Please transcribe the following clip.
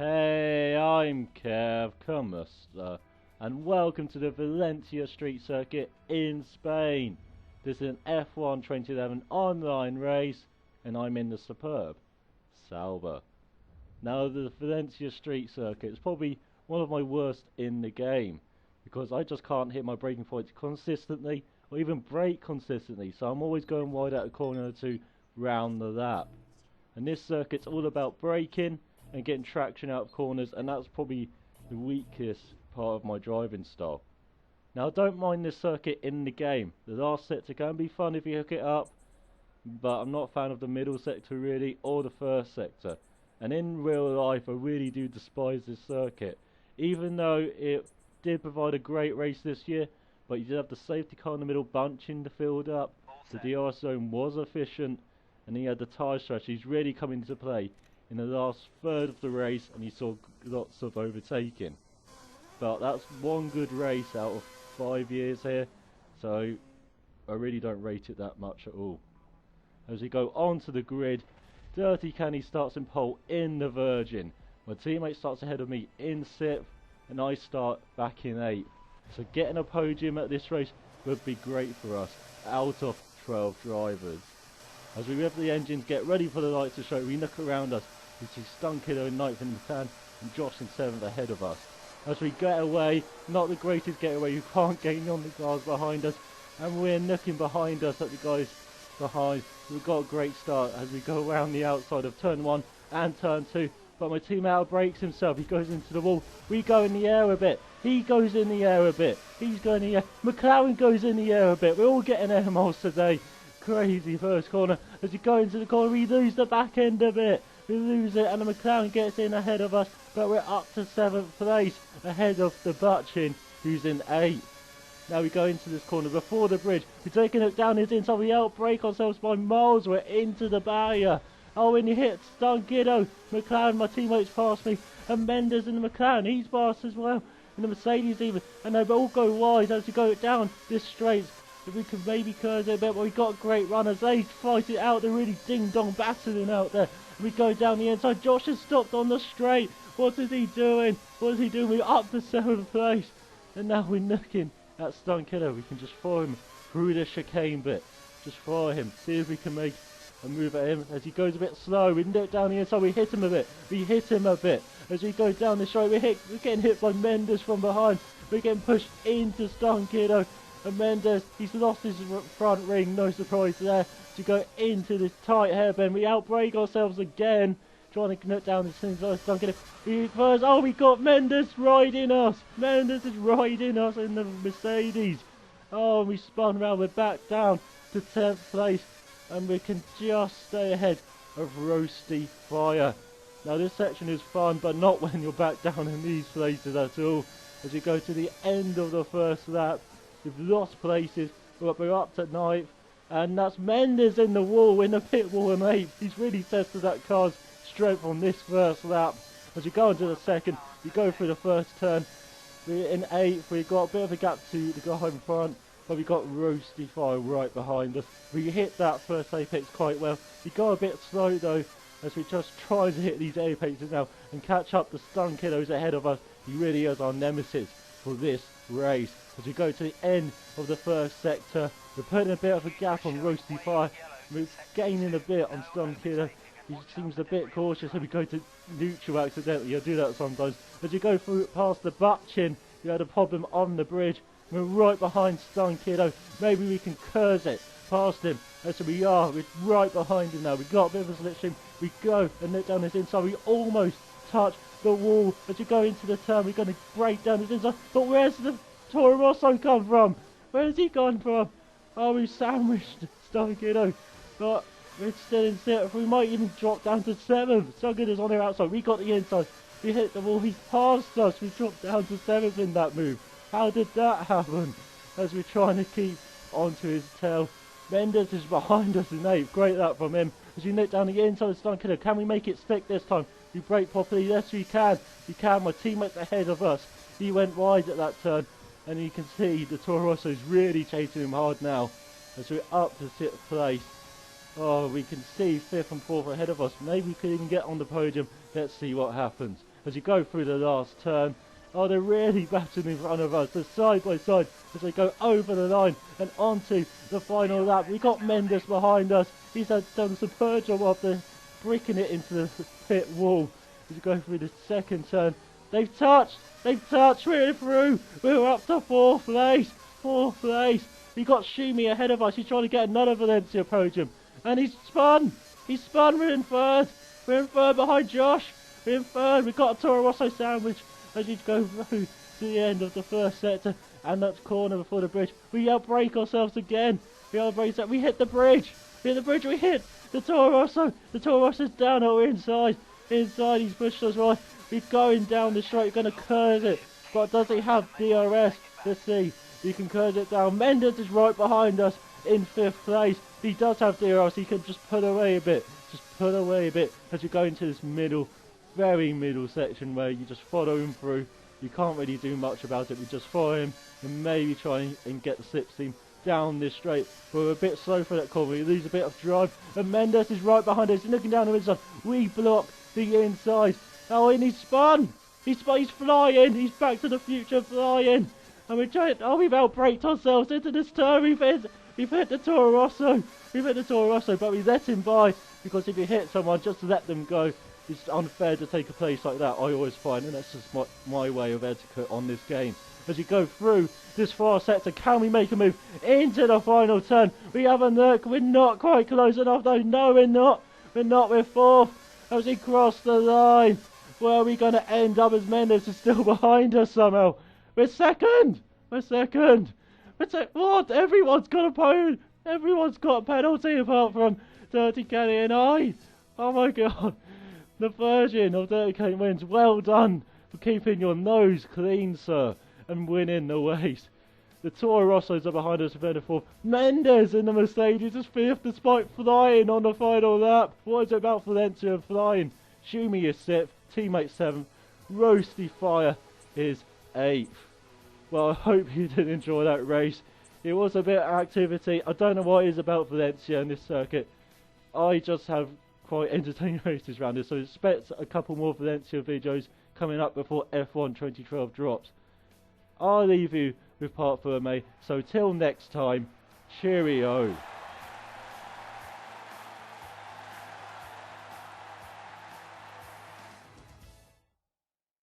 Hey, I'm Kev, and welcome to the Valencia Street Circuit in Spain. This is an F1 2011 online race, and I'm in the superb Sauber. Now, the Valencia Street Circuit is probably one of my worst in the game, because I just can't hit my braking points consistently, or even brake consistently, so I'm always going wide out of corner to round the lap. And this circuit's all about braking and getting traction out of corners, and that's probably the weakest part of my driving style. Now, I don't mind this circuit in the game. The last sector can be fun if you hook it up, but I'm not a fan of the middle sector really, or the first sector. And in real life, I really do despise this circuit, even though it did provide a great race this year. But you did have the safety car in the middle bunching the field up. The DRS zone was efficient, and he had the tyre strategies really come into play in the last third of the race, and you saw lots of overtaking. But that's one good race out of 5 years here, so I really don't rate it that much at all. As we go onto the grid, Dirty Canny starts in pole in the Virgin. My teammate starts ahead of me in 6th, and I start back in 8th. So getting a podium at this race would be great for us, out of 12 drivers. As we rev the engines, get ready for the lights to show, we look around us. We see Stunkiddo in 9th in McLaren and Josh in 7th ahead of us. As we get away, not the greatest getaway, you can't gain on the cars behind us, and we're looking behind us at the guys behind. We've got a great start as we go around the outside of turn 1 and turn 2, but my team out brakes himself, he goes into the wall. We go in the air a bit, he goes in the air a bit, he's going in the air, McLaren goes in the air a bit. We're all getting air miles today. Crazy first corner. As you go into the corner, we lose the back end a bit. We lose it, and the McLaren gets in ahead of us, but we're up to 7th place, ahead of the Butchin, who's in 8th. Now we go into this corner before the bridge. We're taking it down his inside. We outbrake ourselves by miles. We're into the barrier. Oh, when you hit Stunkiddo, McLaren, my teammates past me, and Mendes in the McLaren, he's past as well, and the Mercedes even, and they all go wide as we go down this straight. If we could maybe curve it a bit, but we got great runners. They fight it out. They're really ding-dong battling out there. We go down the inside. Josh has stopped on the straight. What is he doing? What is he doing? We're up to 7th place. And now we're looking at Stunkiddo. We can just follow him through the chicane bit. Just follow him. See if we can make a move at him as he goes a bit slow. We look down the inside. We hit him a bit. We hit him a bit. As we go down the straight, we're getting hit by Mendes from behind. We're getting pushed into Stunkiddo. And Mendes, he's lost his front ring, no surprise there, to go into this tight hairbend. We outbrake ourselves again, trying to nut down as soon as I was dunking it. Oh, we got Mendes riding us. Mendes is riding us in the Mercedes. Oh, we spun around, we're back down to 10th place, and we can just stay ahead of Roasty Fire. Now this section is fun, but not when you're back down in these places at all. As we go to the end of the first lap, we've lost places, but we're up to 9th, and that's Mendes in the wall, in the pit wall in 8th. He's really tested that car's strength on this first lap. As we go into the second, we go through the first turn, we're in 8th, we've got a bit of a gap to the guy in front, but we got Roasty Fire right behind us. We hit that first apex quite well. We go a bit slow though, as we just try to hit these apexes now and catch up the Stunkiddos ahead of us. He really is our nemesis for this race. As we go to the end of the first sector, we're putting a bit of a gap on Roasty Fire. We're gaining a bit on Stunkiddo. He seems a bit cautious, so we go to neutral accidentally. I do that sometimes. As we go through past the Butchin, we had a problem on the bridge. We're right behind Stunkiddo. Maybe we can curse it past him. As we are, we're right behind him now. We've got a bit of a slipstream. We go and look down this inside. We almost touch the wall. As we go into the turn, we're going to break down this inside. But where's the Toro Rosso come from? Where has he gone from? Oh, we sandwiched Stunkiddo, but we're still in 6th. We might even drop down to 7th. Stunkiddo's on the outside. We got the inside. We hit the wall. He's passed us. We dropped down to 7th in that move. How did that happen? As we're trying to keep onto his tail. Mendes is behind us in 8th. Great that from him. As we look down the inside of Stunkiddo, can we make it stick this time? We brake properly. Yes, we can. We can. My teammate's ahead of us. He went wide at that turn. And you can see the Toro Rosso is really chasing him hard now as we're up to 6th place. Oh, we can see 5th and 4th ahead of us. Maybe we could even get on the podium. Let's see what happens. as you go through the last turn. Oh, they're really battling in front of us. They're side by side as they go over the line and onto the final lap. We've got Mendes behind us. He's done a superb job after bricking it into the pit wall. As you go through the second turn, they've touched, we're through. We're up to fourth place. We got Shumi ahead of us. He's trying to get another Valencia podium. And he's spun, we're in third. We're in third behind Josh. We're in third. We've got a Toro Rosso sandwich as you go through to the end of the first sector and that corner before the bridge. We outbrake ourselves again. We hit the bridge. We hit the Toro Rosso. The Toro Rosso's down, we're inside. He's pushed us right. We're going down the straight, we're going to curve it. But does he have DRS? Let's see. You can curve it down. Mendes is right behind us in 5th place. He does have DRS, he can just pull away a bit. As you go into this very middle section where you just follow him through. You can't really do much about it. We just follow him and maybe try and get the slipstream down this straight. We're a bit slow for that corner. We lose a bit of drive. And Mendes is right behind us. He's looking down the inside. We block the inside. Oh, and he's spun. He's flying. He's back to the future flying. And we're trying. Oh, we've outbraked ourselves into this turn. We've hit the Toro Rosso. But we let him by because if you hit someone, just let them go. It's unfair to take a place like that, I always find, and that's just my way of etiquette on this game. As you go through this far sector, can we make a move into the final turn? We have a look, we're not quite close enough though, no we're not, we're fourth. As he crossed the line, where are we going to end up as Mendes is still behind us somehow? We're second! What? Everyone's got a penalty apart from Dirty Kenny and I. Oh my god. The Virgin of Dirty Kenny wins. Well done for keeping your nose clean, sir, and winning the race. The Toro Rossos are behind us with 4th. Mendes in the Mercedes is 5th despite flying on the final lap. What is it about Valencia and flying? Shumi is 6th, teammate 7th. Roasty Fire is 8th. Well, I hope you did enjoy that race. It was a bit of activity. I don't know what it is about Valencia and this circuit. I just have quite entertaining races around this, so expect a couple more Valencia videos coming up before F1 2012 drops. I'll leave you with part 4, mate. So till next time, cheerio.